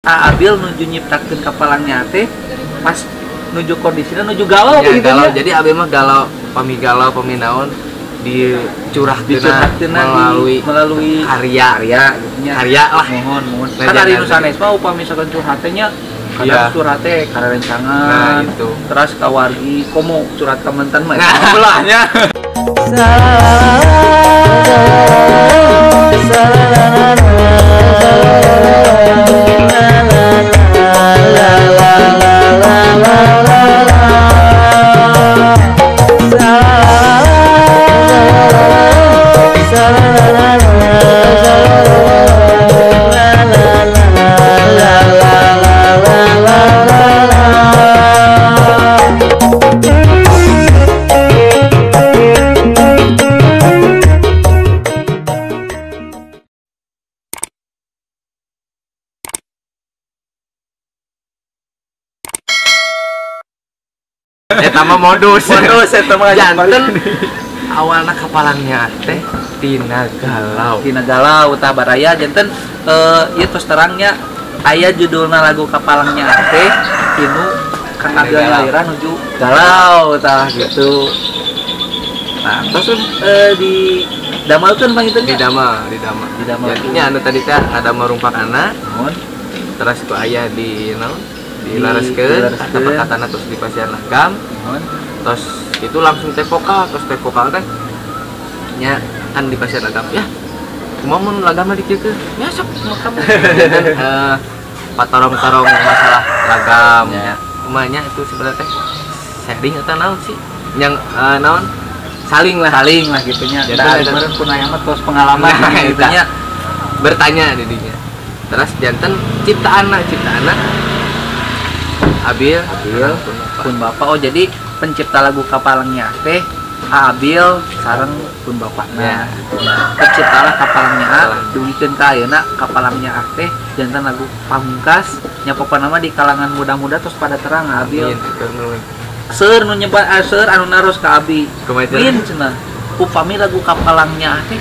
Abil nuju nyiptakeun kapalangnya teh pas nuju kondisinya nuju galau ya, gitu galau. ya. Jadi Abil mah galau pami naon dicurahkeun melalui karya gitu nya. Karya lah. Mohon. Kan ari nu sanes mah upami misalkan curhat teh nya kadang curhat teh ka rencangan. Nah, itu. Terus ka wargi komo curhat ka mantan mah belahnya. Eta mah modus eta mah janten awalna kapalangnya teh tina galau tah baraya janten ieu tos terangnya aya judulna lagu kapalangnya teh tinu Kang Abil ngaliran nuju galau tah gitu. Nah, terus di damalkeun pangitunnya di damal. Jadinya anu tadi teh ada merumpakana terus ku aya di naon dilareskeun kata-katana terus dipasihan lagam terus itu langsung teh vokal teh nya kan dipasihan lagam ya kumaha mun lagam dikeukeun ya sok kamu dan patarong-tarong masalah lagam nya kumanya itu sebenarnya teh sharing atau naon sih yang naon saling lah gitu nya da kemarin pun aya mah tos pengalaman gitu nya bertanya didinya terus janten ciptaan Abil pun bapak. Oh jadi pencipta lagu kapalangnya teh Abil sareng pun bapakna. Penciptalah kapalangnya duwikeun ka ayeuna kapalangnya teh jantan lagu pamungkas nya pokona mah di kalangan muda-muda terus pada terang Abil. Seur nu nyebat seur anu naros ka Abi. Min cenah. Upami lagu kapalangnya teh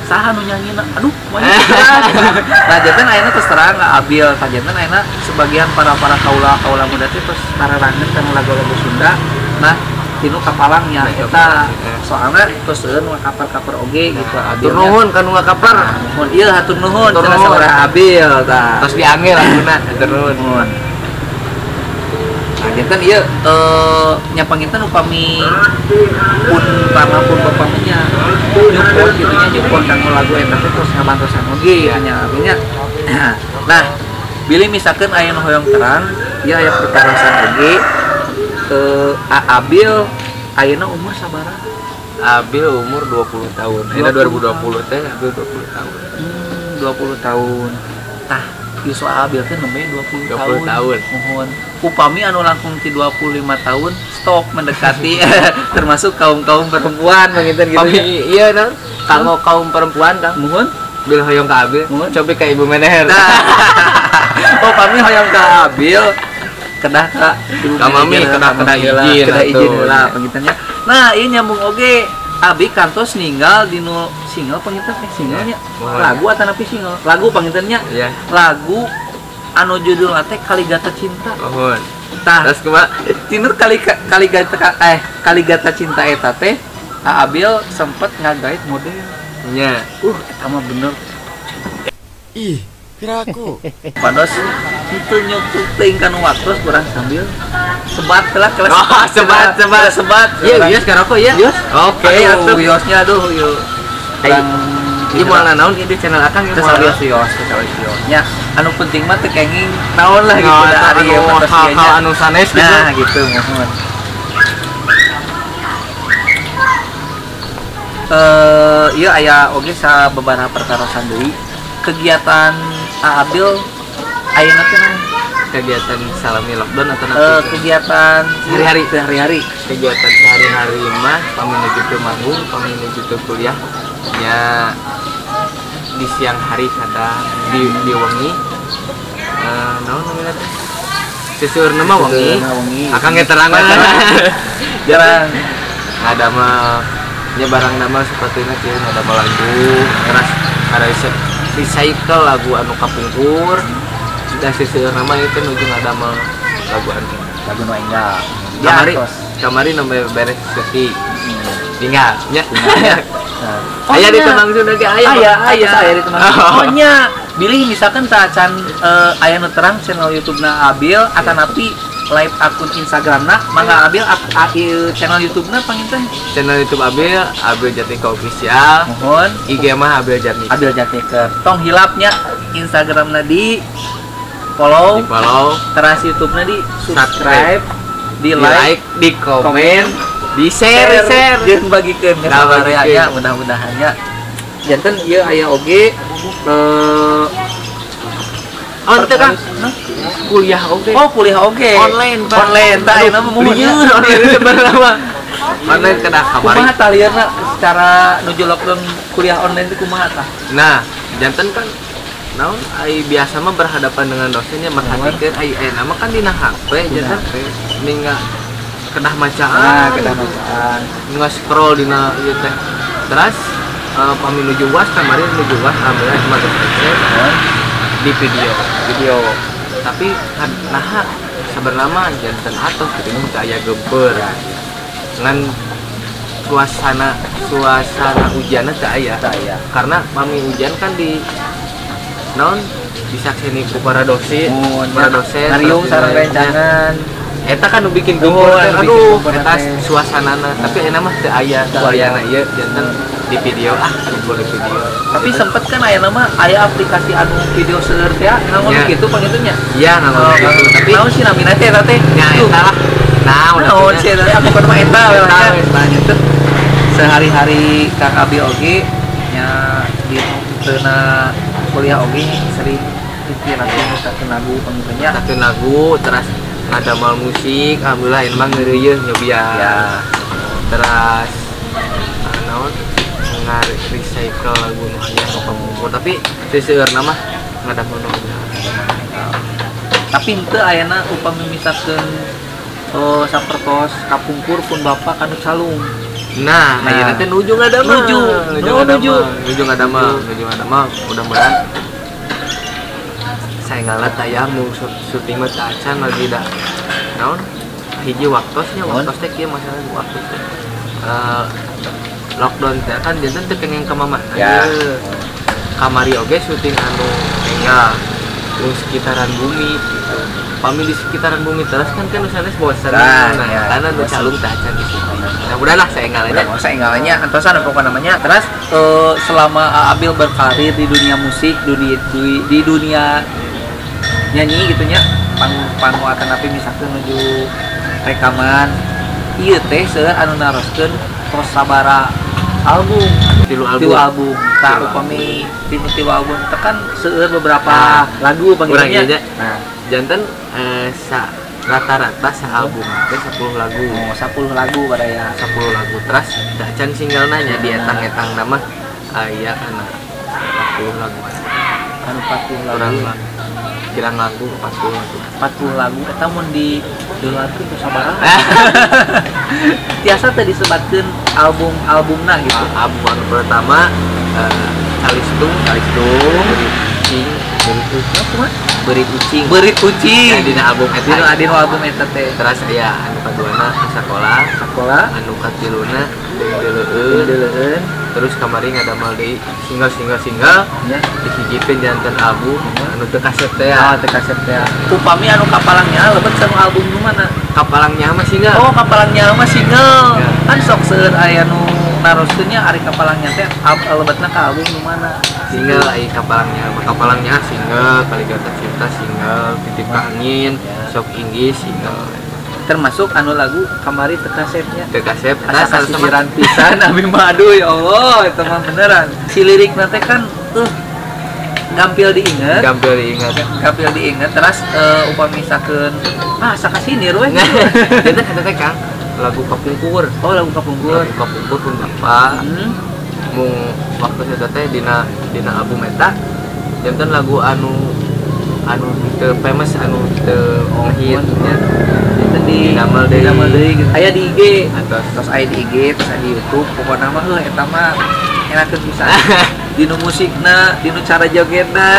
saha nu nyanyina aduh nah jantan ayeuna terus terang Abil jantan ayeuna sebagian para kaula muda teh terus kararangeun kana lagu-lagu Sunda nah tinu kapalangnya eta soalna terus seueun ngakapar-kapar oge gitu hatur nuhun ka nu ngakapar mun ieu hatur nuhun cenah sabaraha Abil tah terus diangge laguna hatur nuhun. Nah jantan ieu nya panginten upami pun bapaknya nyupport gitu nya nyupport kanggo lagu eta teh terus ngabantosan oge nya akhirnya nah bilih misalkan aya nu hoyong terang ya aya perkarasan oge Abil ayeuna umur sabaraha? Abil umur 20 tahun. Eta 2020 teh Abil 20 tahun. 20 tahun. Tah ieu Abil teh nembe 20 tahun. Mohon upami anu langkung ti 25 tahun stop mendekati termasuk kaum perempuan begitu gitu. Iya non. Kanggo kaum perempuan Kang. Mohon bil hoyong ka Abil. Coba ka Ibu Meneher. Upami hoyong ka Abil kedah ka mami kedah izin lah pengitanya. Nah, ieu nyambung oge Abi kantos ninggal di nu single pengitan singlenya. Lagu atau napi single? Lagu pengitannya. Iya. Lagu anu judulna teh Kaligata Cinta. Mohon. Tah, terus kumaha? Tinur Kaligata Cinta eta teh Abil sempet ngagait model. Nya. Eta mah bener. Ih, kiraku. Pados itu nyutuk teuing kana waktu kurang sambil sebat lah kelas. Oh, sebat. Iya, bios karoko ya. Oke, atuh biosnya aduh yuk. Ieu moal naon ieu di channel Akang ieu moal bios. Nya, anu penting mah teh kenging naon lah gitu da ari ieu hal anu sanes gitu. Nah, gitu mohon. Ieu aya oge sababaraha perkarasan deui. Kegiatan Abil ayeuna teh kegiatan salami lockdown atau nanti kegiatan sehari-hari kegiatan sehari-hari mah pami nuju teu manggung pami nuju teu kuliah nya di siang hari kadang di wengi naon namanya teh seueurna mah wengi akang ge terang jarang ada mah nya barang nama sapertina kieu ada lagu keras ada recycle lagu anu kapungkur dan sisir nama itu nuju ngadamel lagu anu lagu nu enggak kamari kamari nambah beres sesi tinggal nya aya di Temang Sunda ge aya saya di Temang oh nya bilih misalkan tacan aya nu terang channel YouTube-na Abil atanapi live akun Instagram-na mangga Abil channel YouTube-na panginten channel YouTube Abil Jatika official mohon IG mah Abil Jatika tong hilapnya Instagram-na di follow terus YouTube-na di subscribe di like di komen di share jeung bagikeun ka sabaraha mudah-mudahan nya janten ieu aya oge teu kan kuliah oge online tah ayeuna mah lieur online sebenarnya online kada kamari kumaha tah liurna secara nuju lockdown kuliah online teh kumaha tah nah janten kan naon ai biasa mah berhadapan dengan dosennya merhatikeun ai nama kan dina HP janten ninga kedah macaan nge-scroll dina ieu teh terus pami nuju UAS kamari nuju UAS alhamdulillah cuma di video tapi nah sebenarnya janten atuh kitu teh aya gempeur ngan suasana hujanna teh aya karena pami hujan kan di naon disakseni ku para dosen ngariung sareng rencangan eta kan nu bikin gempeur aduh eta suasanana tapi enak mah teu aya suasana ieu janten di video kumpul di video tapi sempet kan aya nama aya aplikasi anu video seueur teh nganggo kitu pangitunya iya nganggo kitu tapi naon sih namina teh eta teh nya eta lah naon sih eta aku kan mah eta we sehari-hari Kang Abi oge nya di teuna kuliah oge sering inspirasi satu lagu pangitunya satu lagu terus ngadamel musik alhamdulillah emang ngeureuyeun nyobian ya terus naon recycle lagu nu aya nu pamungkur tapi seueurna mah ngadamel nu tapi henteu ayana upami misalkeun sapertos kapungkur pun bapak kanu calung nah ayeuna teh nuju ngadamel nuju ngadamel mudah-mudahan saya ngalat aya mau syuting mah acan lagi dah naon hiji waktosnya teh kieu masalah waktu teh lockdown teh kan janten teu kengeng ka mama kamari oge syuting anu enggak di sekitaran bumi gitu pami di sekitaran bumi terus kan sanes bosan karena nu calung teh acan di situ nah udahlah saya ngalanya antosan apa namanya terus selama Abil berkarir di dunia musik di dunia nyanyi gitunya panguatan api misalkan menuju rekaman ieu teh seueur anu naroskeun tos sabara album tilu album tah upami tilu album tekan seueur beberapa lagu panggilannya nah janten rata-rata album teh 10 lagu 10 lagu badaya 10 lagu terus da can singlena nya di etang-etang nama aya kana 40 lagu anu 40 lagu kirang lagu 40 lagu eta mun di deularkeun ku sabaraha tiasa teh disebatkeun albumna gitu album anu pertama Calistung Beri Kucing dina album eta teh terus aya anu kaduana Sakola anu katiluna Deuleun terus kamari ngadamel deui single dihijikeun janten album anu teu kaset teh upami anu kapalangnya lebet sama album nu mana kapalangnya mah single kan sok seueur aya nu naroskeunnya ari kapalangnya teh lebetna ka album nu mana single aya kapalangnya single Kaligata Cinta single Titip Angin Sok Inggis single termasuk anu lagu kamari teu kasetnya asa kasiran pisan abi madu ya Allah itu mah beneran si lirikna teh kan gampil diinget terus upami misalkeun sakasinir we jadi eta teh Kang lagu kapungkur pun bapak mung waktu eta teh dina album eta janten lagu anu anu teu famous anu teu ngehit nya Itu di Damel deui gitu. Aya di IG, atas aya di IG, terus aya di YouTube. Pokokna mah eta mah enakeun pisan. Dinu musikna, dinu cara jogetna.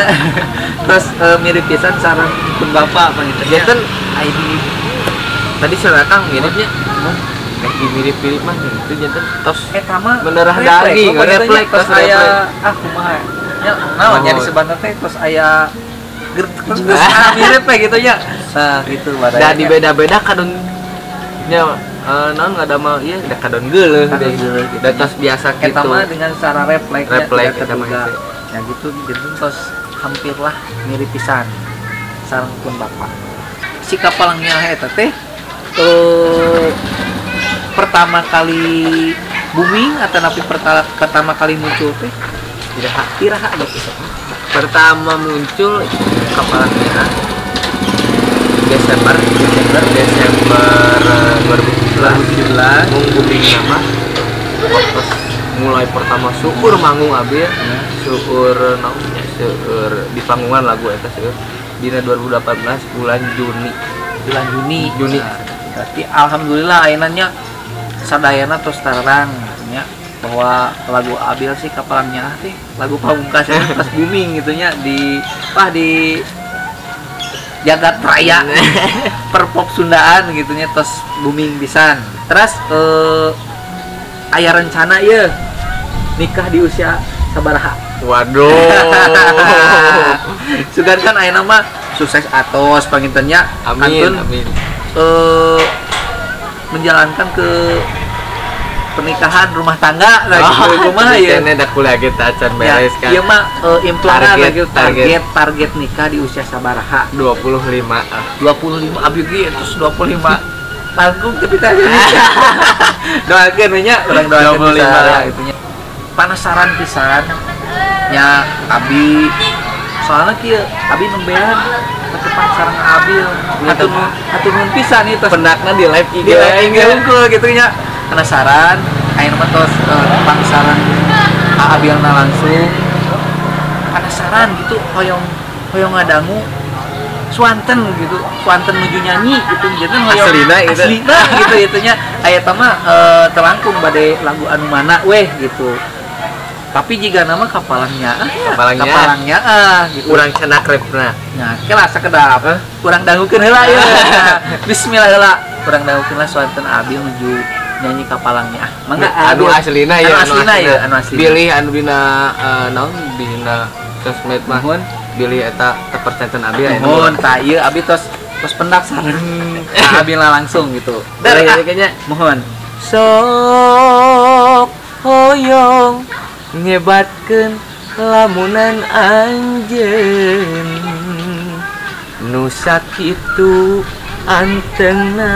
Terus mirip pisan sareng pun bapak pangitu. janten aya di tadi serakang miripnya lagi mirip-mirip mah gitu janten tos eta mah Mendarah refleks, daging, pokoknya refleks, terus refleks. aya kumaha. Ya, naon nya Oh. di sebenarnya teh terus aya terus mirip kayak gitu ya. Nah, gitu badan. da dibeda-beda kadon nya naon ada mah ieu da kadon geuleuh Kadon deh. geuleuh gitu. Da tos biasa Eta gitu. mah dengan cara refleks Refleks, tidak eta mah terduga. gitu. Ya gitu jadi terus hampirlah mirip pisan sareng pun bapak. Si kapalangnya eta teh pertama kali booming atau napi pertama kali muncul teh iraha gitu. Pertama muncul kapalnya Desember 2017 mung booming nama pas mulai pertama syukur manggung abi ya syukur naonnya syukur di panggungan lagu eta syukur dina 2018 bulan Juni Bulan Juni. Nah, Berarti alhamdulillah ayeuna sadayana terus terang gitu nya bahwa lagu Abil sih kapalnya teh lagu pamungkas pas booming gitu nya di jagat raya perpop Sundaan gitu nya terus booming pisan. Terus aya rencana ya nikah di usia sabaraha. waduh Sugan kan ayeuna mah sukses atos pangintennya amin amin menjalankan ke pernikahan rumah tangga gitu kumaha ya. Ini dah kuliah kita acan beres kan. Iya mah implangan Target, lagi target nikah di usia sabaraha 25 25 abdi ge terus 25 tanggung tapi teh doakeun we nya urang doakeun 25 pisan gitu nya penasaran pisan nya abi soalnya kieu abi nembean ketepan sareng Abil atuh nuhun pisan itu pendakna di live IG di IG unggul gitu nya penasaran ayeuna mah tos tepang sareng Abilna langsung penasaran gitu hoyong ngadangu Swanten gitu Swanten menuju nyanyi gitu jadi hoyong aslina gitu itunya aya teh mah terangkum bade lagu anu mana weh gitu tapi jika nama kapalangnya gitu urang cenah krepna nah kelas sakedap kurang dangukeun heula ya bismillah heula kurang dangukeun lah Swanten Abil menuju nyanyi kapalangnya mangga anu aslina ya anu asli pilih anu dina naon dina sosmed mah pilih eta tepercanten Abil mohon tah ieu abi tos pendak sareng Abilna langsung gitu kayaknya mohon sok hoyong nyebatkeun lamunan anjeun nu sakitu antengna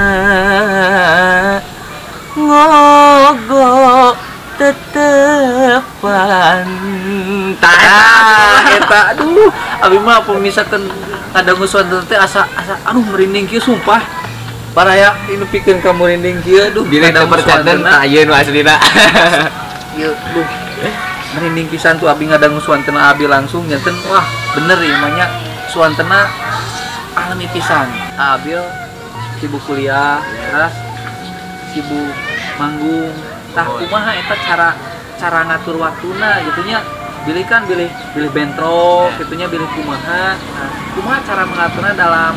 ngogo tetepan eta aduh abi mah pemisakeun ngadangu Swanten teh asa aduh merinding kieu sumpah paraya ini pikeun ka merinding kieu aduh bila tepercanten ayeuna nu aslina ieu duh merinding pisan tuh abi ngadangu Swanten Abi langsung nyanten wah bener ya namanya Swanten alami pisan Abil sibuk kuliah terus sibuk manggung tah kumaha eta cara ngatur waktuna gitunya bilih bentrok gitunya bilih kumaha kumaha cara mengaturnya dalam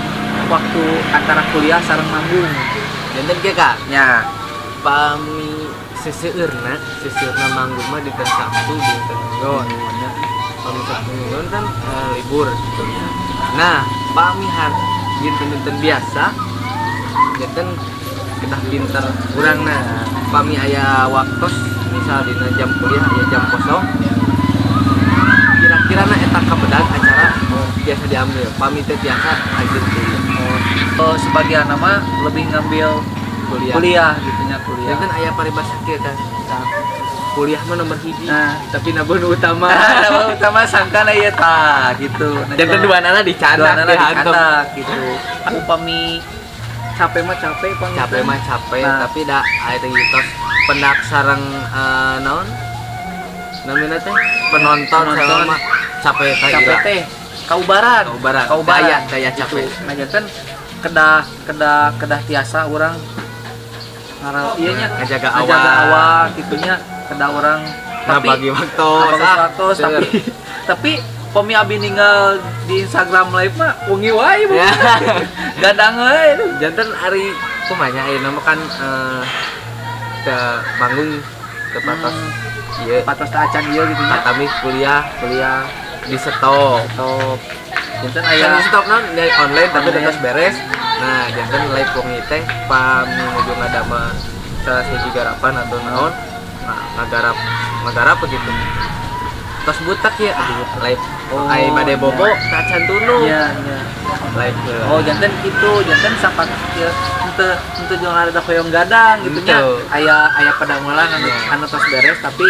waktu antara kuliah sareng manggung janten ge Kak nya pami seseueurna manggung mah dinten Sabtu dinten Minggon pami Sabtu Minggon kan libur gitu. Nah pami dinten biasa janten kita pinter urangna pami aya waktos misal dina jam kuliah aya jam kosong kira-kira na eta kabedag acara biasa diambil pami teh biasa anjeun kuliah sebagian nama lebih ngambil kuliah gitunya kuliah kan aya paribasa kieu kan kuliah mah nomor hiji nah tapi namun utama utama sangkana ieu tah gitu janten duanana dicanak gitu aku pami capek mah capek nah. Tapi dah aya teh tos pendak sareng naon namina teh penonton mah capek teh kaubaran daya gitu. capek. Nah janten kedah tiasa orang ngaral ieu nya Ngajaga awak gitunya kedah orang bagi waktu tapi pomi abi ninggal di Instagram live mah wengi wae bu. Gadang euy. Janten ari kumanya ayeuna mah kan ke manggung ke patos ieu patos teh acan ieu gitu nya. kami kuliah di stop. Janten Aya aya di stop naon dari online tapi terus beres. Nah, janten live wengi teh pami nuju ngadama salah siji garapan atau naon. Nah, ngagarap begitu. Tos butak ya live. Ai bade bobo kacan tunu. iya. Live Oh, janten itu, janten sapat kieu henteu jeung ada hoyong gadang gitu nya. Henteu. Aya pada mulang anu tos beres tapi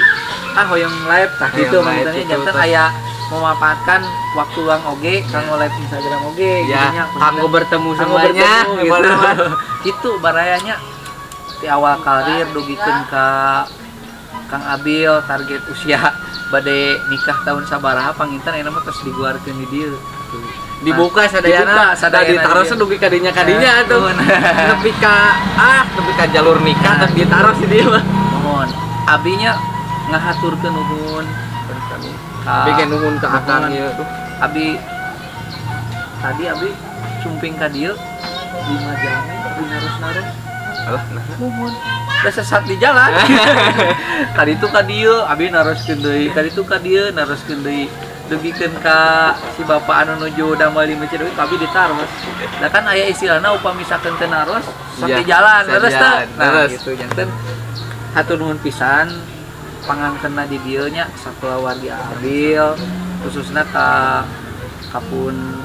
hoyong live tah Hoyong gitu live maksudnya gitu, janten tos. aya memanfaatkan waktu luang oge kanggo live Instagram oge gitu Ya, nya. kanggo bertemu Kanggo semuanya bertemu, gitu. Itu barayanya di awal karir dugikeun ka Kang Abil target usia bade nikah tahun sabaraha panginten ayeuna mah tos diguarkeun di dieu. dibuka Dibuka sadayana sadayana ditaruh dia. dugi kadinya atuh. Nuhun. Nepi ka jalur nikah Nah. terus ditaruh si dia mah. Mohon abinya ngahaturkeun nuhun Terus kami ka bikin nuhun ke akang nuhun. ieu tuh. Abi tadi abi sumping ka dieu 5 jam dinaros-naros Alah, nah. nuhun udah sesat di jalan. Tadi itu ka dieu abi naroskeun deui tadi itu ka dieu naroskeun deui dugikeun ka si bapak anu nuju damel di masjid deui abi ditaros. Da kan aya istilahna upami misalkan teu naros sok Iya, di jalan sok leres teh. jalan, Nah leres. gitu janten hatur nuhun pisan pangangkeunna di dieu nya sakulawargi Abil khususna ka kapun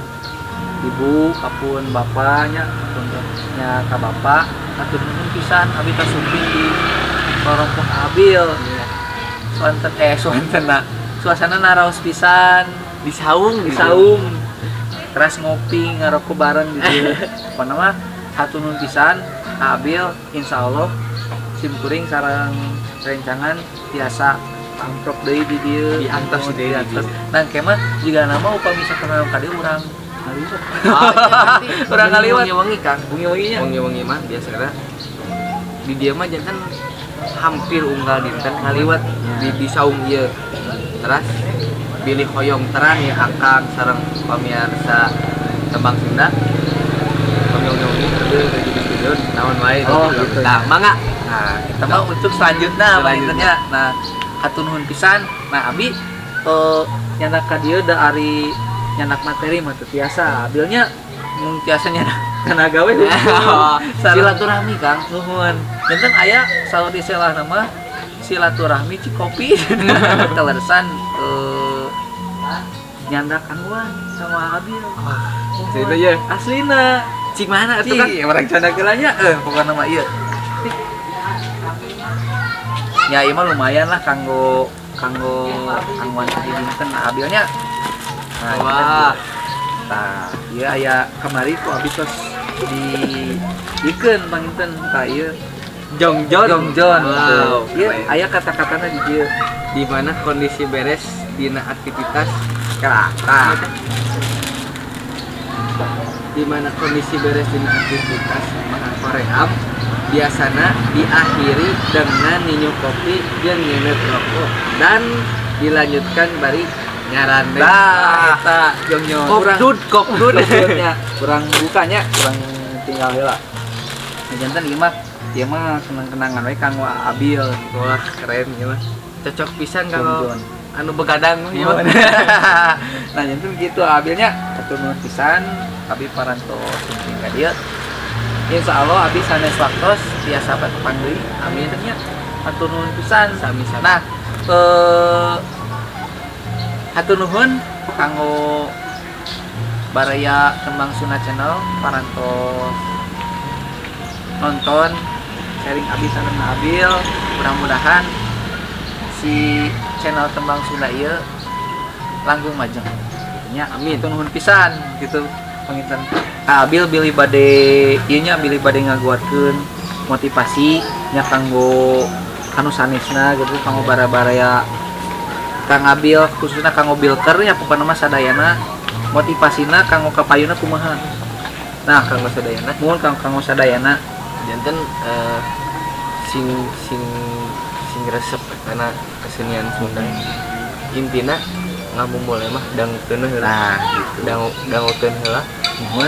ibu kapun bapaknya kapunnya ka bapak hatur nuhun pisan abi teh sumping di lorong Abil suantena suasana naraos pisan Di saung keras ngopi ngarokok bareng di dieu apa nama hatur nuhun pisan ka Abil insyaallah simkuring sareng rencangan tiasa pamprok deui di dieu Diantos deui di dieu. dan kemah jika nama upami misalkan ka dieu urang ngaliwat Urang ngaliwat. wangi Kang. bungi-bunginya Wangi mah biasana di dia mah jantan hampir unggal dinten ngaliwat di saung ieu. Terus pilih hoyong terang ya akang sareng pamirsa Tembang Sunda. Hoyong-hoyong teu jadi studio naon wae Oh, gitu. Nah, mangga. nah kita mau untuk selanjutnya Selanjutnya. nah hatur nuhun pisan nah abi nyandak ka dieu da ari nyandak materi mah teu tiasa abilnya mun tiasa nyandak kana gawe Silaturahmi Kang. nuhun janten aya salah di selah nama silaturahmi cikopi teleresan nyandak anuan sama Abil Cerita ya. aslina Cik mana atuh Kang? orang canda kelanya pokoknya nama iya ya iya mah lumayan lah kanggo kangguan di dinten nah Abilnya nah Wah. nah iya aya kamari ku abis tos di dikeun panginten tah ieu Jongjon. Wow. iya aya kata-katana di dieu Di mana kondisi beres dina aktivitas kerata di mana kondisi beres dina aktivitas makan koream biasana diakhiri dengan minum kopi jeung nginep rokok dan dilanjutkan bari nyaran nah eta jongnya kopdud nya kurang bukanya kurang tinggal heula nah janten ieu mah kenang-kenangan we kanggo Abil wah keren ya mah cocok pisan kalau Jongjon. anu begadang ya mah. Nah janten gitu Abilnya hatur nuhun pisan abi paranto sumping ka dieu insyaallah abi sanes waktos biasa patepang deui amin nya hatur nuhun pisan Sami-sami. nah hatur nuhun kanggo baraya Tembang Sunda channel parantos nonton sharing abi sareng Abil mudah-mudahan si channel Tembang Sunda ieu langgeng majeng nya amin hatur nuhun pisan gitu panginten Abil bilih bade ieu nya bilih bade ngaguatkeun motivasi nya kanggo anu sanesna gitu kanggo bara-bara ya Kang Abil khususnya kanggo bilker ya pokona mah sadayana motivasina kanggo kapayuna kumaha. Nah, kanggo sadayana mun kanggo sadayana janten sing resep karena kesenian Sunda intina ngamumpulna mah dangeukeun heula. nah gitu. Dangeukeun heula Mun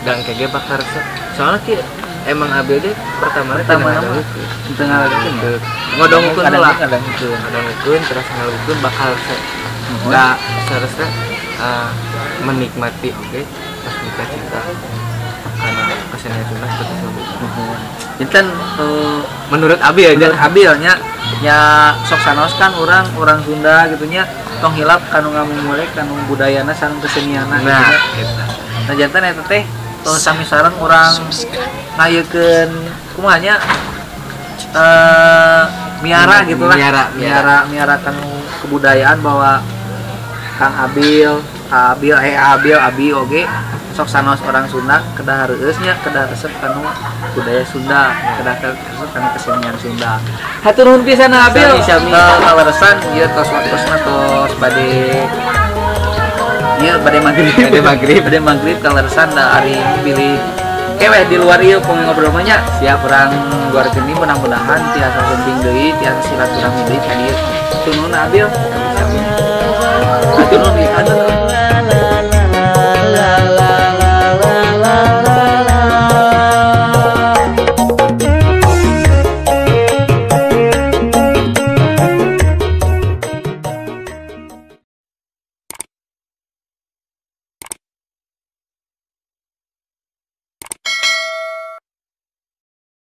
dan kege bakal resep soalnya ki emang ABD pertama nama tengah lagi ngodongkeun heula kadang-kadang ngodongkeun terus ngalukeun bakal resep da seharusnya menikmati pas nikah cinta karena kesenian Sunda tersebut. Inten Menurut Abi aja Abilnya nya sok sanos kan orang Sunda gitunya tong hilap kanu ngamumule kanu budayana sareng kesenianna nah gitu. Nah jantan eta teh sami sareng urang ngayekeun kumaha nya miara gitulah miara kanu kebudayaan bahwa Kang Abi oge sok sanos orang Sunda kedah hareueusnya kedah resep kanu budaya Sunda kedah resep kanu kesenian Sunda. Hatur nuhun pisan Abil kaleresan ieu tos waktosna tos bade magrib kaleresan da ari pilih keweh di luar ieu pung ngobrol mah nya siap urang luar geni mudah-mudahan tiasa penting deui tiasa silaturahmi deui ka dieu. Hatur nuhun Abil. Hatur nuhun.